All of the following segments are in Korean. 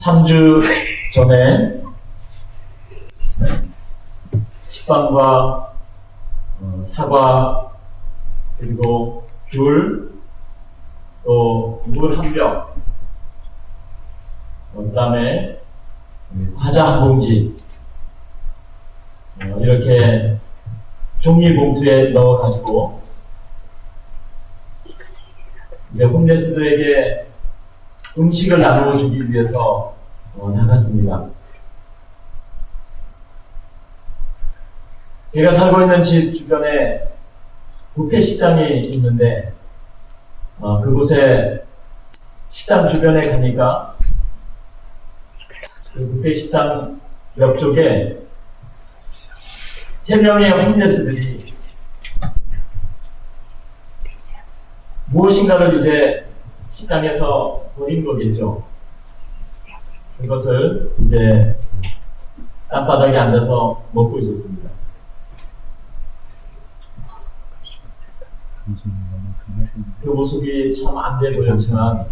3주 전에 식빵과 사과 그리고 귤 또 물 한 병, 그다음에 과자 한 봉지 이렇게 종이 봉투에 넣어가지고 이제 홈레스들에게 음식을 나누어 주기 위해서 나갔습니다. 제가 살고 있는 집 주변에 뷔페 식당이 있는데 그곳에 식당 주변에 가니까 그 뷔페 식당 옆쪽에 3명의 홈레스들이 무엇인가를 이제 식당에서 버린 거겠죠. 그것을 이제 땅바닥에 앉아서 먹고 있었습니다. 그 모습이 참 안 돼 보였지만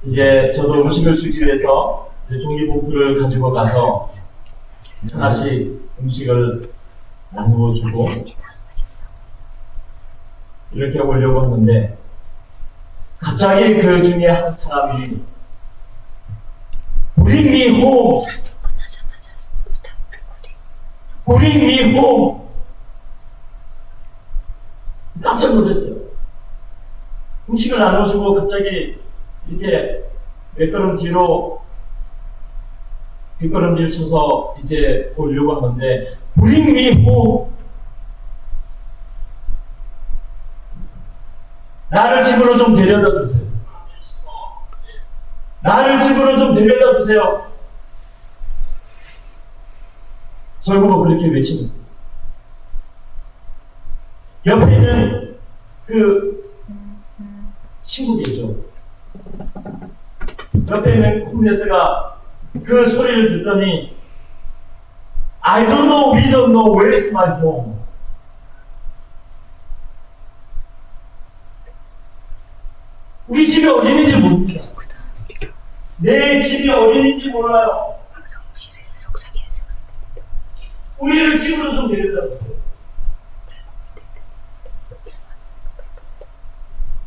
이제 저도 음식을 주기 위해서 종이봉투를 가지고 가서 하나씩 음식을 나누어 주고 이렇게 오려고 하는데 갑자기 그 중에 한 사람이 Bring me home! Bring me home! 깜짝 놀랐어요. 음식을 나눠주고 갑자기 이렇게 몇 걸음 뒤로 뒷걸음질 쳐서 이제 오려고 하는데 Bring me home! 나를 집으로 좀 데려다 주세요. 나를 집으로 좀 데려다 주세요. 저보고 그렇게 외치는 거예요. 옆에 있는 그 친구겠죠. 옆에 있는 홈레스가 그 소리를 듣더니 I don't know, we don't know, where is my home? 우리 집이 어디 있는지 모릅니다. 내 집이 어디 있는지 몰라요. 우리를 집으로 좀 데려다 주세요.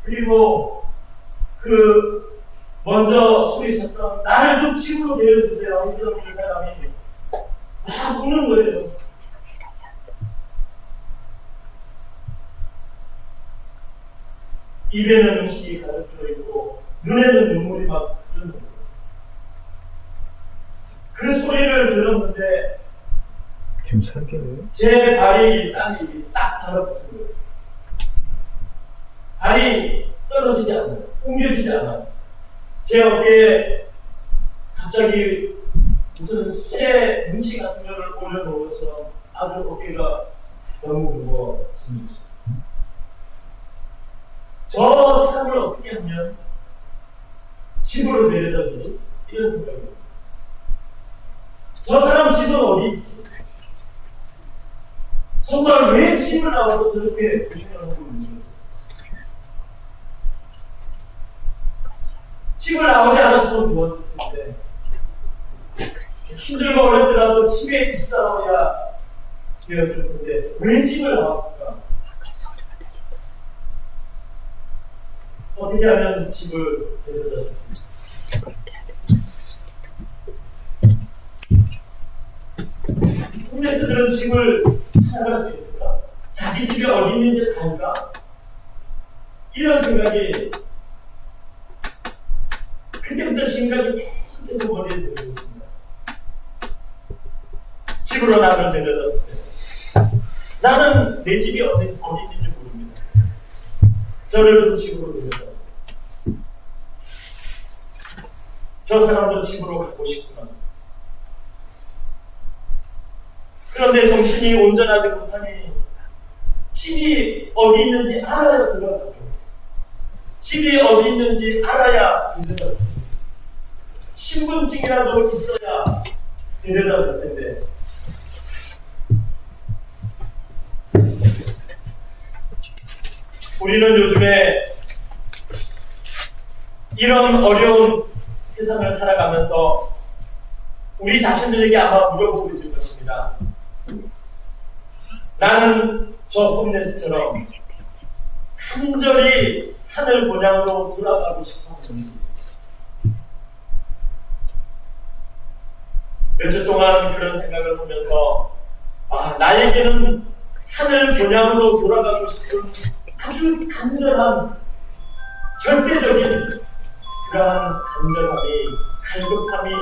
그리고 그 먼저 소리쳤던 나를 좀 집으로 데려주세요. 했던 그 사람이 막 우는 거예요. 입에는 음식이 가득 들어있고 눈에는 눈물이 막 흐르는 거예요. 그 소리를 들었는데 지금 설계예요? 제 발이 땅에 딱 달라붙은 거예요. 발이 떨어지지 않아요. 옮겨지지 않아요. 제 어깨에 갑자기 무슨 쇠 뭉치 같은 거를 올려놓은 것처럼 아주 어깨가 너무 무거워진 거죠. 저 사람을 어떻게 하면 집으로 데려다 주지? 이런 생각이에요. 저 사람 집은 어디 있지? 정말 왜 집을 나와서 저렇게 고생을 하고 있는지. 집을 나오지 않았으면 좋았을 텐데 힘들고 어렵더라도 집에 있어야 되었을 텐데 왜 집을 나왔을까? 어떻게 하면 집을 데려다 줬습니까? 홈레스들은 집을 찾아갈 수 있을까? 자기 집이 어디 있는지 알까? 이런 생각이 그때부터 지금까지 계속해서 머리에 들고 있습니다. 집으로 나를 데려다 주세요. 나는 내 집이 어디 있는지 모릅니다. 저를 좀 집으로 데려다 주세요. 저 사람도 집으로 가고 싶구나. 그런데 정신이 온전하지 못하니 집이 어디 있는지 알아야 들어가죠. 집이 어디 있는지 알아야 데려다 줘. 신분증이라도 있어야 데려다 줄 텐데 우리는 요즘에 이런 어려운 세상을 살아가면서 우리 자신들에게 아마 물어보고 있을 것입니다. 나는 저 홈레스처럼 간절히 하늘 본향으로 돌아가고 싶어 하는지. 몇 주 동안 그런 생각을 하면서 나에게는 하늘 본향으로 돌아가고 싶은 아주 간절한 절대적인 그러한 간절함이 갈급함이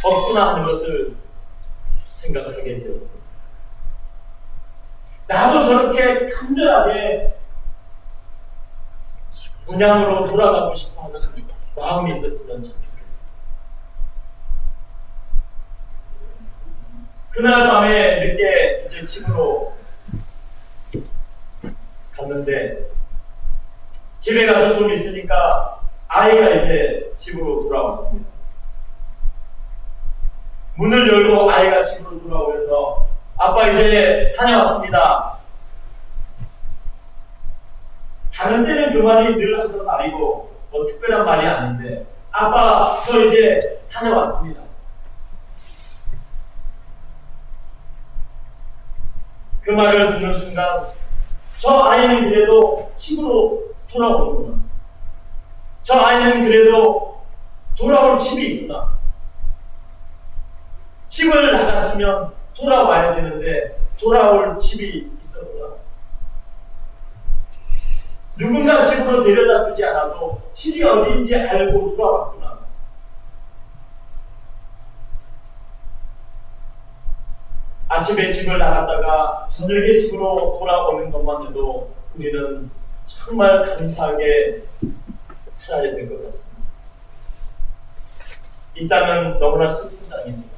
없구나 하는 것을 생각하게 되었습니다. 나도 저렇게 간절하게 본향으로 돌아가고 싶어하는 마음이 있었으면 참 좋겠다. 그날 밤에 늦게 이제 집으로 갔는데 집에 가서 좀 있으니까 아이가 이제 집으로 돌아왔습니다. 문을 열고 아이가 집으로 돌아오면서 아빠 이제 다녀왔습니다. 다른 때는 그 말이 늘 하던 말이고 뭐 특별한 말이 아닌데 아빠 저 이제 다녀왔습니다. 그 말을 듣는 순간 저 아이는 그래도 집으로 돌아오는구나. 저 아이는 그래도 돌아올 집이 있구나. 집을 나갔으면 돌아와야 되는데 돌아올 집이 있었구나. 누군가 집으로 데려다 주지 않아도 집이 어디인지 알고 돌아왔구나. 아침에 집을 나갔다가 저녁에 집으로 돌아오는 것만 해도 우리는 정말 감사하게 살아야 될 것 같습니다. 이 땅은 너무나 슬픈 땅입니다.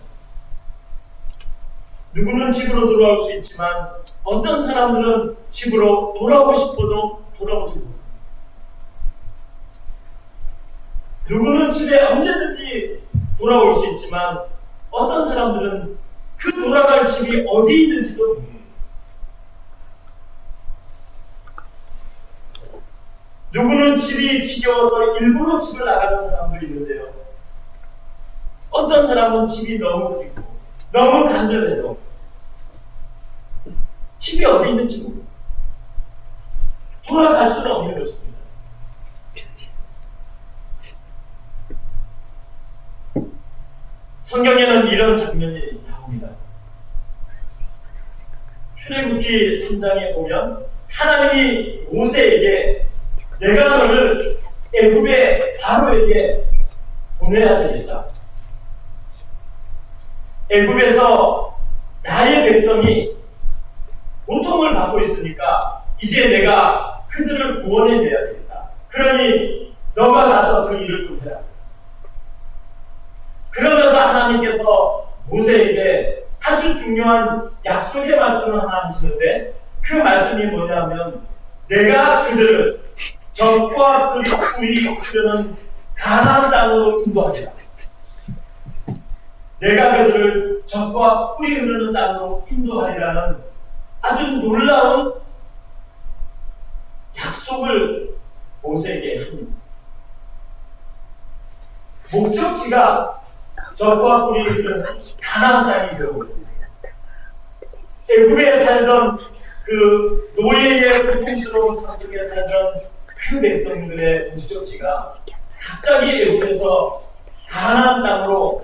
누구는 집으로 돌아올 수 있지만 어떤 사람들은 집으로 돌아오고 싶어도 돌아오지 못합니다. 누구는 집에 언제든지 돌아올 수 있지만 어떤 사람들은 그 돌아갈 집이 어디 있는지도 모릅니다. 누구는 집이 지겨워서 일부러 집을 나가는 사람들이 있는데요. 어떤 사람은 집이 너무 그립고 너무 간절해도 집이 어디 있는지 모릅니다. 돌아갈 수는 없는 것입니다. 성경에는 이런 장면이 나옵니다. 출애굽기 3장에 보면 하나님이 모세에게 내가 너를 애굽의 바로에게 보내야 되겠다. 애굽에서 나의 백성이 고통을 받고 있으니까 이제 내가 그들을 구원해내야 되겠다. 그러니 너가 가서 그 일을 좀 해라. 그러면서 하나님께서 모세에게 아주 중요한 약속의 말씀을 하나 하시는데 그 말씀이 뭐냐면 내가 그들을 적과 꿀이 흐르는 가나안 땅으로 인도하리라. 내가 그들을 적과 꿀이 흐르는 땅으로 인도하리라는 아주 놀라운 약속을 모세에게 합니다. 목적지가 적과 꿀이 흐르는 가나안 땅이 되고 있습니다. 애굽에 살던 그 노예의 고통스러운 삶 속에 살던 그 백성들의 목적지가 갑자기 애굽에서 가나안 땅으로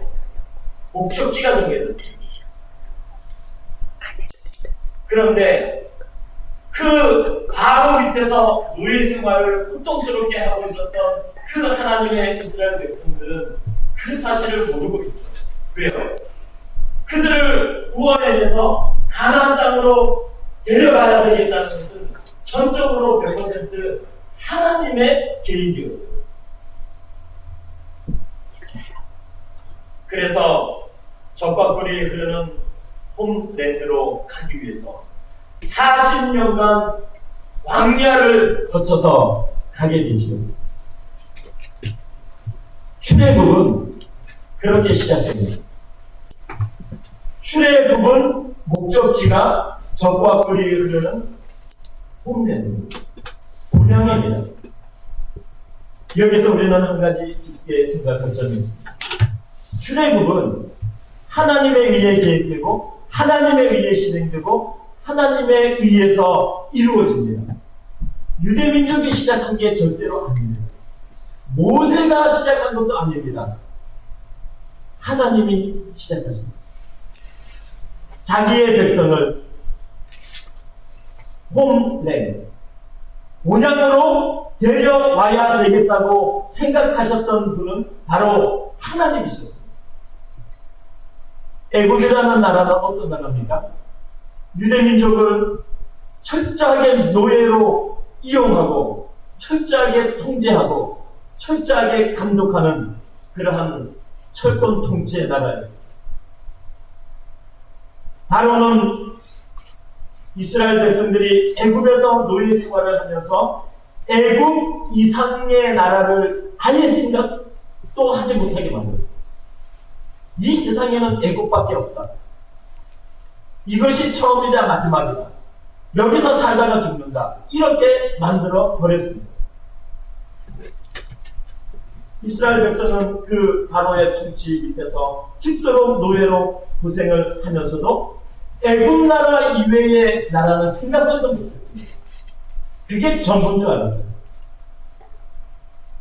목적지가 정해졌습니다. 그런데 그 바로 밑에서 노예 생활을 고통스럽게 하고 있었던 그 하나님의 이스라엘 백성들은 그 사실을 모르고 있죠. 왜요? 그들을 구원해내서 가나안 땅으로 데려가야 되겠다는 것은 전적으로 100% 하나님의 계획이었어요. 그래서 적과 꿀이 흐르는 홈랜드로 가기 위해서 40년간 광야를 거쳐서 가게 되죠. 출애굽은 그렇게 시작됩니다. 출애굽은 목적지가 적과 꿀이 흐르는 홈랜드, 본향입니다. 여기서 우리는 한 가지 함께 생각할 점이 있습니다. 출애굽은 하나님에 의해 계획되고 하나님에 의해 실행되고 하나님에 의해서 이루어집니다. 유대민족이 시작한 게 절대로 아닙니다. 모세가 시작한 것도 아닙니다. 하나님이 시작하십니다. 자기의 백성을 홈랭, 본향으로 데려와야 되겠다고 생각하셨던 분은 바로 하나님이셨습니다. 애굽이라는 나라는 어떤 나라입니까? 유대민족을 철저하게 노예로 이용하고 철저하게 통제하고 철저하게 감독하는 그러한 철권 통치의 나라였습니다. 바로는 이스라엘 백성들이 애굽에서 노예 생활을 하면서 애굽 이상의 나라를 아예 생각도 하지 못하게 만들었습니다. 이 세상에는 애굽밖에 없다. 이것이 처음이자 마지막이다. 여기서 살다가 죽는다. 이렇게 만들어 버렸습니다. 이스라엘 백성은 그 바로의 통치 밑에서 죽도록 노예로 고생을 하면서도 애굽 나라 이외의 나라는 생각지도 못했습니다. 그게 전부인 줄 알았어요.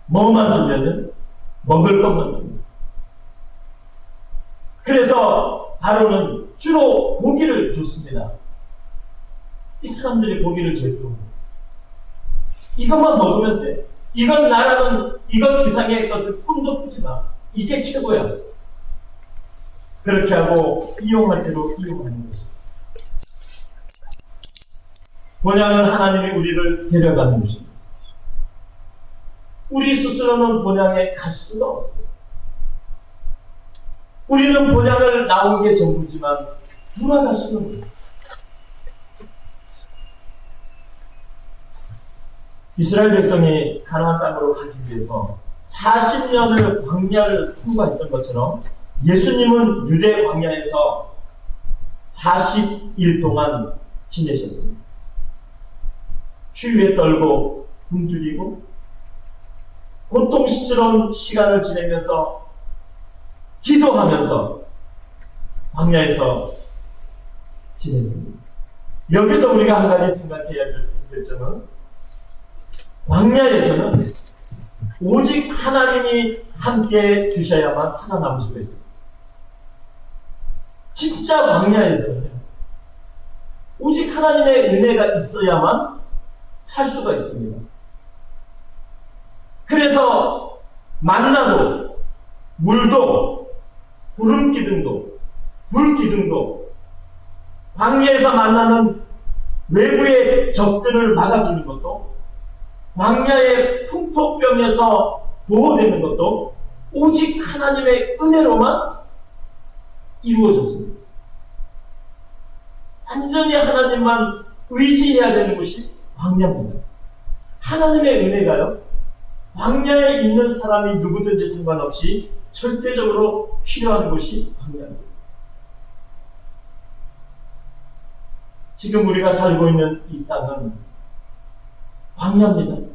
뭐만 주면은 먹을 것만 줍니다. 그래서 바로는 주로 고기를 줬습니다. 이 사람들이 고기를 제일 좋아합니다. 이것만 먹으면 돼. 이건 나라는 이건 이상의 것을 꿈도 꾸지 마. 이게 최고야. 그렇게 하고 이용할 대로 이용하는 것이죠. 본향은 하나님이 우리를 데려가는 것입니다. 우리 스스로는 본향에 갈 수가 없어요. 우리는 본향을 나온 게 전부지만 돌아갈 수는 없어요. 이스라엘 백성이 가나안 땅으로 가기 위해서 40년을 광야를 통과했던 것처럼 예수님은 유대 광야에서 40일 동안 지내셨습니다. 추위에 떨고 굶주리고 고통스러운 시간을 지내면서 기도하면서 광야에서 지냈습니다. 여기서 우리가 한 가지 생각해야 될 점은 광야에서는 오직 하나님이 함께 주셔야만 살아남을 수가 있습니다. 진짜 광야에서는 오직 하나님의 은혜가 있어야만 살 수가 있습니다. 그래서 만나도 물도 구름 기둥도 불 기둥도 광야에서 만나는 외부의 적들을 막아주는 것도 광야의 풍토병에서 보호되는 것도 오직 하나님의 은혜로만 이루어졌습니다. 완전히 하나님만 의지해야 되는 것이 광야입니다. 하나님의 은혜가요, 광야에 있는 사람이 누구든지 상관없이 절대적으로 필요한 것이 광야입니다. 지금 우리가 살고 있는 이 땅은 광야입니다.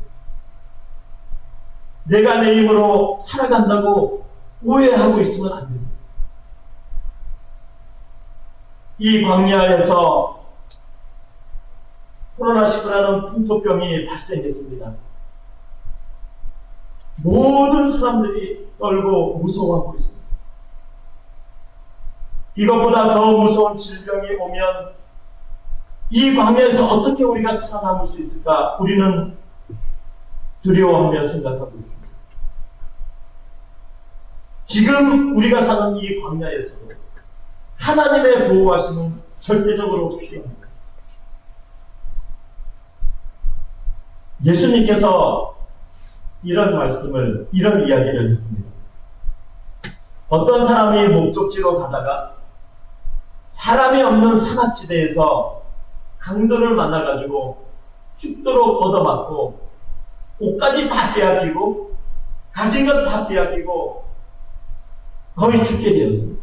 내가 내 힘으로 살아간다고 오해하고 있으면 안 됩니다. 이 광야에서 코로나19라는 풍토병이 발생했습니다. 모든 사람들이 떨고 무서워하고 있습니다. 이것보다 더 무서운 질병이 오면 이 광야에서 어떻게 우리가 살아남을 수 있을까? 우리는 두려워하며 생각하고 있습니다. 지금 우리가 사는 이 광야에서도 하나님의 보호하심은 절대적으로 필요합니다. 예수님께서 이런 말씀을, 이런 이야기를 했습니다. 어떤 사람이 목적지로 가다가 사람이 없는 산악지대에서 강도를 만나가지고 죽도록 얻어맞고 옷까지 다 빼앗기고 가진 것 다 빼앗기고 거의 죽게 되었습니다.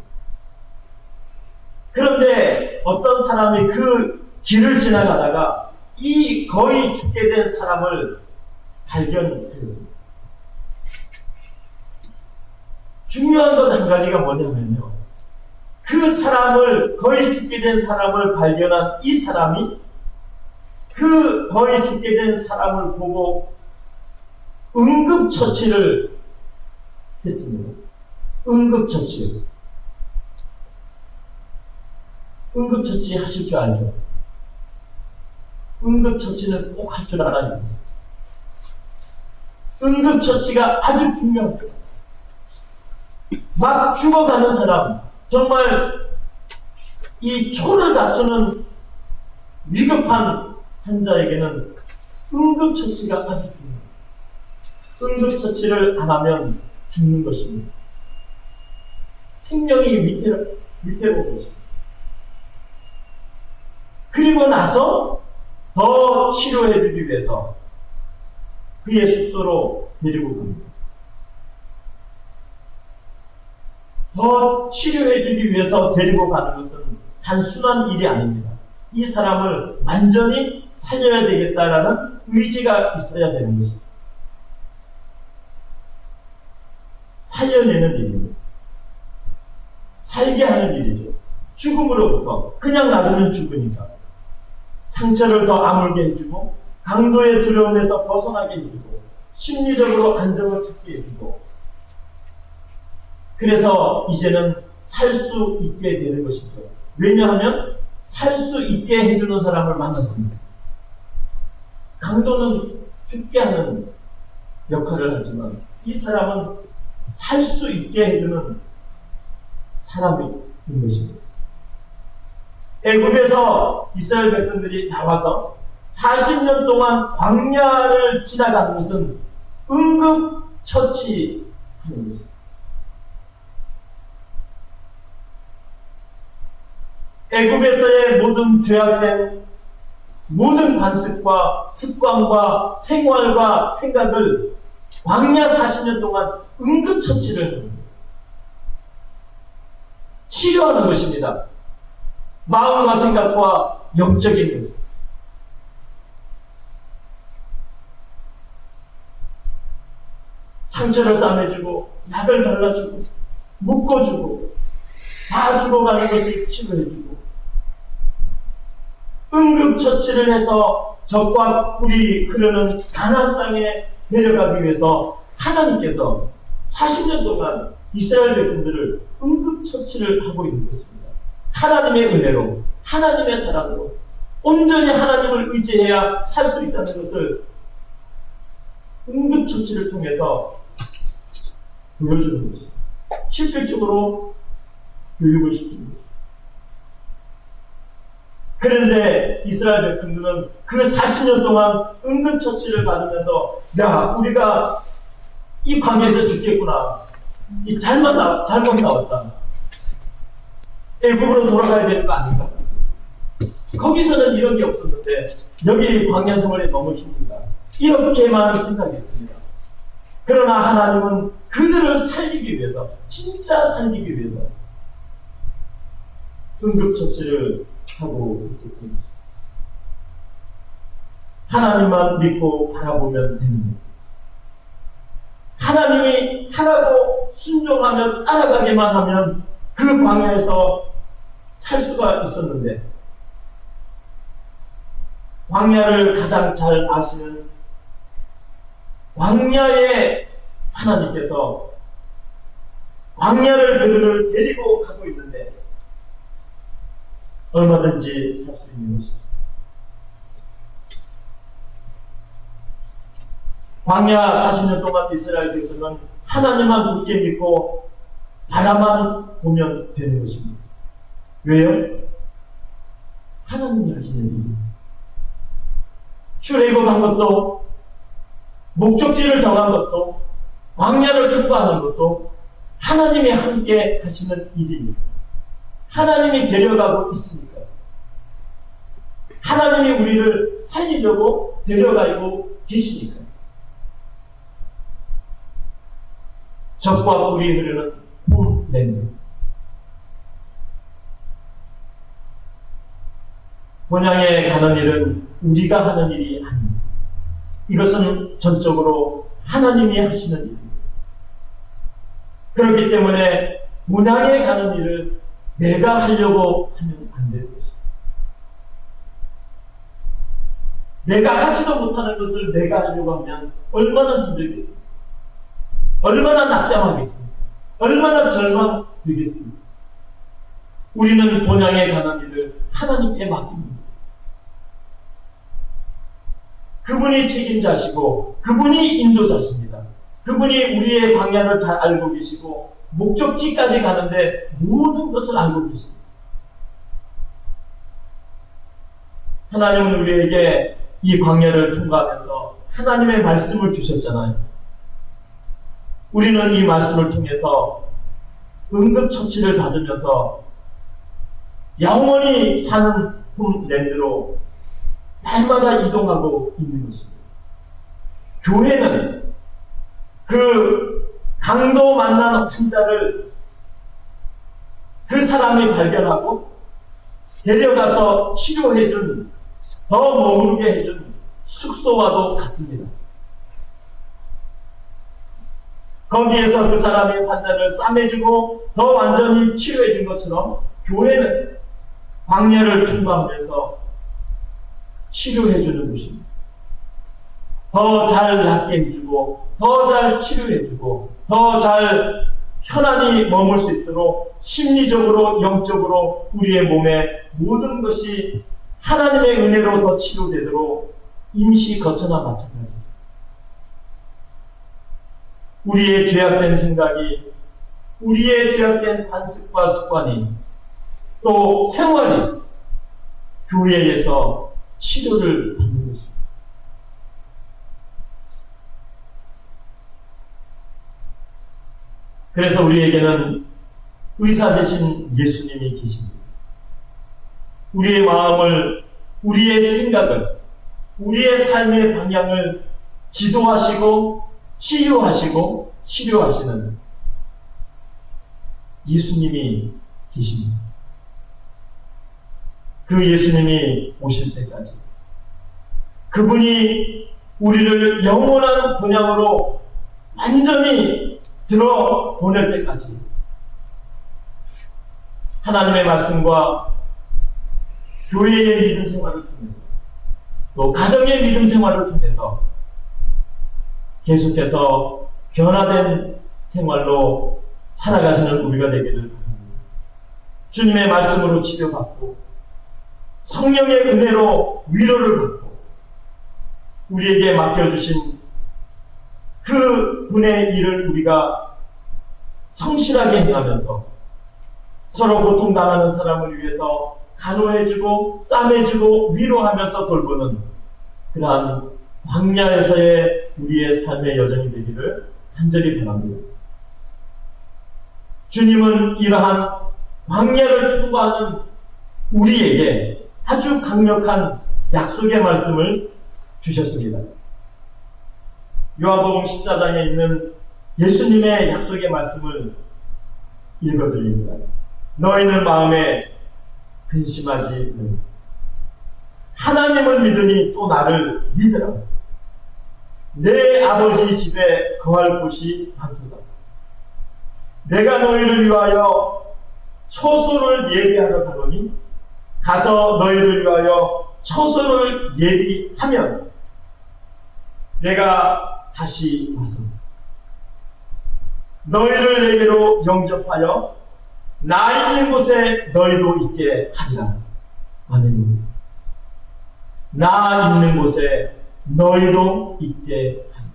그런데 어떤 사람이 그 길을 지나가다가 이 거의 죽게 된 사람을 발견했습니다. 중요한 것 한 가지가 뭐냐면요. 그 사람을, 거의 죽게 된 사람을 발견한 이 사람이 그 거의 죽게 된 사람을 보고 응급처치를 했습니다. 응급처치. 응급처치 하실 줄 알죠? 응급처치는 꼭 할 줄 알아야 됩니다. 응급처치가 아주 중요합니다. 막 죽어가는 사람, 정말 이 초를 다투는 위급한 환자에게는 응급처치가 아주 중요합니다. 응급처치를 안 하면 죽는 것입니다. 생명이 위태로운 것입니다. 그리고 나서 더 치료해주기 위해서 그의 숙소로 데리고 갑니다. 더 치료해주기 위해서 데리고 가는 것은 단순한 일이 아닙니다. 이 사람을 완전히 살려야 되겠다라는 의지가 있어야 되는 것입니다. 살려내는 일입니다. 살게 하는 일이죠. 죽음으로부터 그냥 놔두면 죽으니까 상처를 더 아물게 해주고 강도의 두려움에서 벗어나게 해주고 심리적으로 안정을 찾게 해주고 그래서 이제는 살 수 있게 되는 것이죠. 왜냐하면 살 수 있게 해주는 사람을 만났습니다. 강도는 죽게 하는 역할을 하지만 이 사람은 살 수 있게 해주는 사람인 것입니다. 애굽에서 이스라엘 백성들이 나와서 40년 동안 광야를 지나가는 것은 응급처치하는 것입니다. 애굽에서의 모든 죄악된 모든 관습과 습관과 생활과 생각을 광야 40년 동안 응급처치를 합니다. 치료하는 것입니다. 마음과 생각과 영적인 것을. 상처를 싸매주고 약을 발라주고 묶어주고 다 죽어가는 것을 치료해주고 응급처치를 해서 적과 꿀이 흐르는 가나안 땅에 데려가기 위해서 하나님께서 40년 동안 이스라엘 백성들을 응급처치를 하고 있는 것입니다. 하나님의 은혜로, 하나님의 사랑으로 온전히 하나님을 의지해야 살 수 있다는 것을 응급처치를 통해서 보여주는 것입니다. 실질적으로 교육을 시키는 것입니다. 그런데 이스라엘 백성들은 그 40년 동안 응급처치를 받으면서 야, 우리가 이 광야에서 죽겠구나. 이 잘못 나왔다. 애굽으로 돌아가야 되는 거 아닌가? 거기서는 이런 게 없었는데 여기 광야 생활이 너무 힘들다. 이렇게만 생각했습니다. 그러나 하나님은 그들을 살리기 위해서, 진짜 살리기 위해서 응급처치를 하고 있었던 것입니다. 하나님만 믿고 바라보면 됩니다. 하나님이 하라고 순종하면 따라가기만 하면 그 광야에서 살 수가 있었는데 광야를 가장 잘 아시는 광야의 하나님께서 광야를 그들을 데리고 가고 있는데 얼마든지 살 수 있는 것입니다. 광야 40년 동안 이스라엘 백성은 하나님만 굳게 믿고 바라만 보면 되는 것입니다. 왜요? 하나님이 하시는 일입니다. 출애굽한 것도 목적지를 정한 것도 광야를 통과하는 것도 하나님이 함께 하시는 일입니다. 하나님이 데려가고 있으니까. 하나님이 우리를 살리려고 데려가고 계시니까. 적과 꿀이 흐르는 홈랜드. 본향에 가는 일은 우리가 하는 일이 아닙니다. 이것은 전적으로 하나님이 하시는 일입니다. 그렇기 때문에 문항에 가는 일을 내가 하려고 하면 안 되는 것입니다. 내가 하지도 못하는 것을 내가 하려고 하면 얼마나 힘들겠습니까? 얼마나 낙담하겠습니까? 얼마나 절망되겠습니까? 우리는 본향에 가는 일을 하나님께 맡깁니다. 그분이 책임자시고 그분이 인도자십니다. 그분이 우리의 방향을 잘 알고 계시고 목적지까지 가는데 모든 것을 알고 계십니다. 하나님은 우리에게 이 광야를 통과하면서 하나님의 말씀을 주셨잖아요. 우리는 이 말씀을 통해서 응급처치를 받으면서 영원히 사는 홈랜드로 날마다 이동하고 있는 것입니다. 교회는 그 강도 만난 환자를 그 사람이 발견하고 데려가서 치료해준, 더 머무르게 해준 숙소와도 같습니다. 거기에서 그 사람의 환자를 싸매주고 더 완전히 치료해준 것처럼 교회는 광야를 통과하면서 치료해주는 것입니다. 더 잘 낫게 해주고 더 잘 치료해주고 더 잘 편안히 머물 수 있도록 심리적으로 영적으로 우리의 몸에 모든 것이 하나님의 은혜로 더 치료되도록 임시 거처나 마찬가지입니다. 우리의 죄악된 생각이, 우리의 죄악된 관습과 습관이, 또 생활이 교회에서 치료를 받는 것입니다. 그래서 우리에게는 의사 되신 예수님이 계십니다. 우리의 마음을, 우리의 생각을, 우리의 삶의 방향을 지도하시고 치유하시고 치료하시는 예수님이 계십니다. 그 예수님이 오실 때까지 그분이 우리를 영원한 본향으로 완전히 들어보낼 때까지 하나님의 말씀과 교회의 믿음 생활을 통해서 또 가정의 믿음 생활을 통해서 계속해서 변화된 생활로 살아가시는 우리가 되기를 바랍니다. 주님의 말씀으로 치료받고 성령의 은혜로 위로를 받고 우리에게 맡겨주신 그 분의 일을 우리가 성실하게 행하면서 서로 고통당하는 사람을 위해서 간호해주고 싸매주고 위로하면서 돌보는 그러한 광야에서의 우리의 삶의 여정이 되기를 간절히 바랍니다. 주님은 이러한 광야를 통과하는 우리에게 아주 강력한 약속의 말씀을 주셨습니다. 요한복음 14장에 있는 예수님의 약속의 말씀을 읽어드립니다. 너희는 마음에 근심하지 말라. 하나님을 믿으니 또 나를 믿으라. 내 아버지 집에 거할 곳이 많도다. 내가 너희를 위하여 처소를 예비하러 가노니 가서 너희를 위하여 처소를 예비하면 내가 다시 와서 너희를 내게로 영접하여 나 있는 곳에 너희도 있게 하리라. 아멘. 나 있는 곳에 너희도 있게 하리라.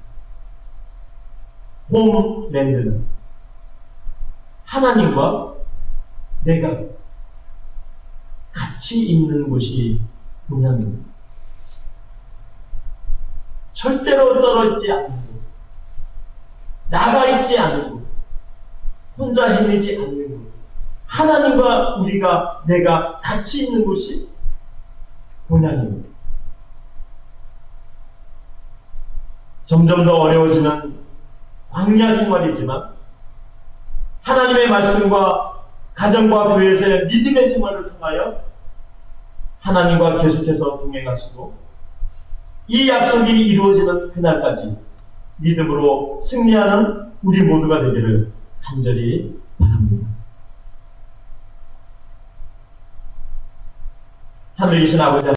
홈랜드는 하나님과 내가 같이 있는 곳이 본향입니다. 절대로 떨어지지 않는 곳, 나가 있지 않는 곳, 혼자 헤매지 않는 곳, 하나님과 우리가 내가 같이 있는 곳이 본향입니다. 점점 더 어려워지는 광야 생활이지만 하나님의 말씀과 가정과 교회에서의 믿음의 생활을 통하여 하나님과 계속해서 동행하시고 이 약속이 이루어지는 그날까지 믿음으로 승리하는 우리 모두가 되기를 간절히 바랍니다. 하늘에 계신 아버지